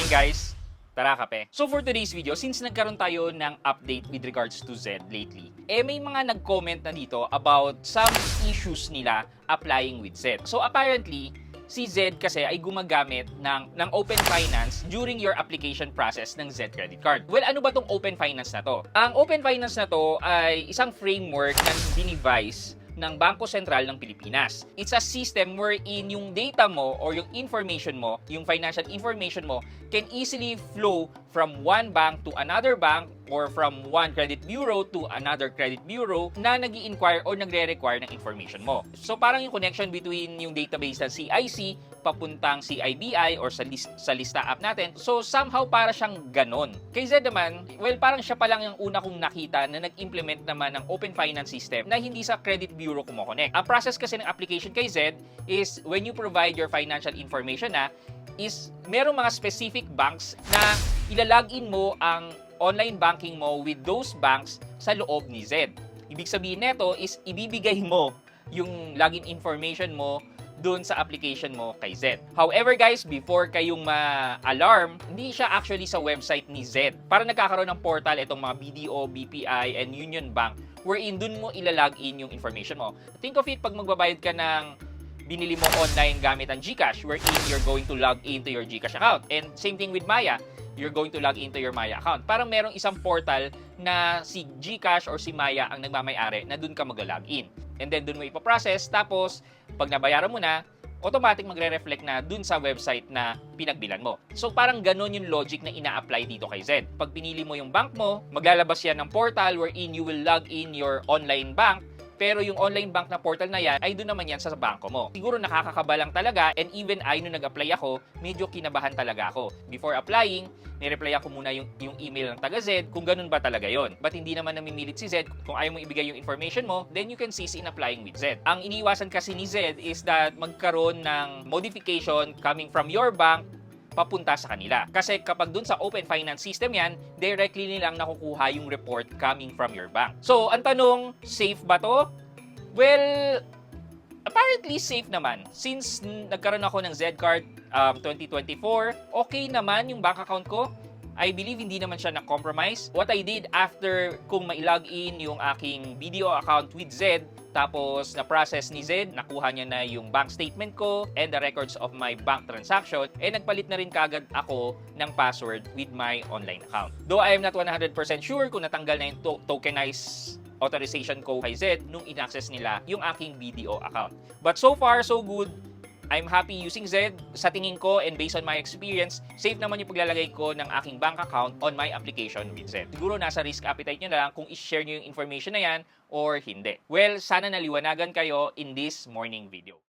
morning guys! Tara kape. So for today's video, since nagkaroon tayo ng update with regards to Zed lately, may mga nag-comment na dito about some issues nila applying with Zed. So apparently, si Zed kasi ay gumagamit ng Open Finance during your application process ng Zed credit card. Well, ano ba tong Open Finance na to? Ang Open Finance na to ay isang framework na dinevise ng Bangko Sentral ng Pilipinas. It's a system wherein yung data mo or yung information mo, yung financial information mo, can easily flow from one bank to another bank or from one credit bureau to another credit bureau na nag-i-inquire or nagre-require ng information mo. So parang yung connection between yung database ng CIC papuntang CIBI or sa lista app natin. So somehow para siyang ganon. Kay Zed naman, well parang siya pa lang yung una kong nakita na nag-implement naman ng Open Finance system na hindi sa credit bureau kumo-connect. Ang process kasi ng application kay Zed is when you provide your financial information is merong mga specific banks na ilalagin mo ang online banking mo with those banks sa loob ni Zed. Ibig sabihin nito is ibibigay mo yung login information mo doon sa application mo kay Zed. However guys, before kayong ma-alarm, hindi siya actually sa website ni Zed. Para nagkakaroon ng portal itong mga BDO, BPI, and Union Bank wherein doon mo ilalagin yung information mo. Think of it pag magbabayad ka ng binili mo online gamit ang GCash wherein you're going to log into your GCash account. And same thing with Maya, you're going to log into your Maya account. Parang merong isang portal na si GCash or si Maya ang nagmamay-ari na doon ka mag-login. And then doon mo ipaprocess, tapos pag nabayaran mo na, automatic magre-reflect na dun sa website na pinagbilan mo. So parang ganun yung logic na ina-apply dito kay Zed. Pag pinili mo yung bank mo, maglalabas yan ng portal wherein you will log in your online bank. Pero yung online bank na portal na yan, ay doon naman yan sa bangko mo. Siguro nakakakaba lang talaga, and even I, nung nag-apply ako, medyo kinabahan talaga ako. Before applying, nireply ako muna yung email ng taga-Zed kung ganun ba talaga yon. But hindi naman namimilit si Zed. Kung ayaw mo ibigay yung information mo, then you can cease in applying with Zed. Ang iniiwasan kasi ni Zed is that magkaroon ng modification coming from your bank papunta sa kanila. Kasi kapag dun sa Open Finance system yan, directly nilang nakukuha yung report coming from your bank. So, ang tanong, safe ba to? Well, apparently safe naman. Since nagkaroon ako ng Zed card 2024, okay naman yung bank account ko. I believe hindi naman siya na-compromise. What I did after kung ma-log in yung aking BDO account with Zed, tapos na-process ni Zed, nakuha niya na yung bank statement ko and the records of my bank transaction, nagpalit na rin kagad ako ng password with my online account. Though I am not 100% sure kung natanggal na yung tokenized authorization ko kay Zed nung in-access nila yung aking BDO account. But so far, so good. I'm happy using Zed. Sa tingin ko and based on my experience, safe naman yung paglalagay ko ng aking bank account on my application with Zed. Siguro nasa risk appetite nyo na lang kung i-share nyo yung information na yan or hindi. Well, sana naliwanagan kayo in this morning video.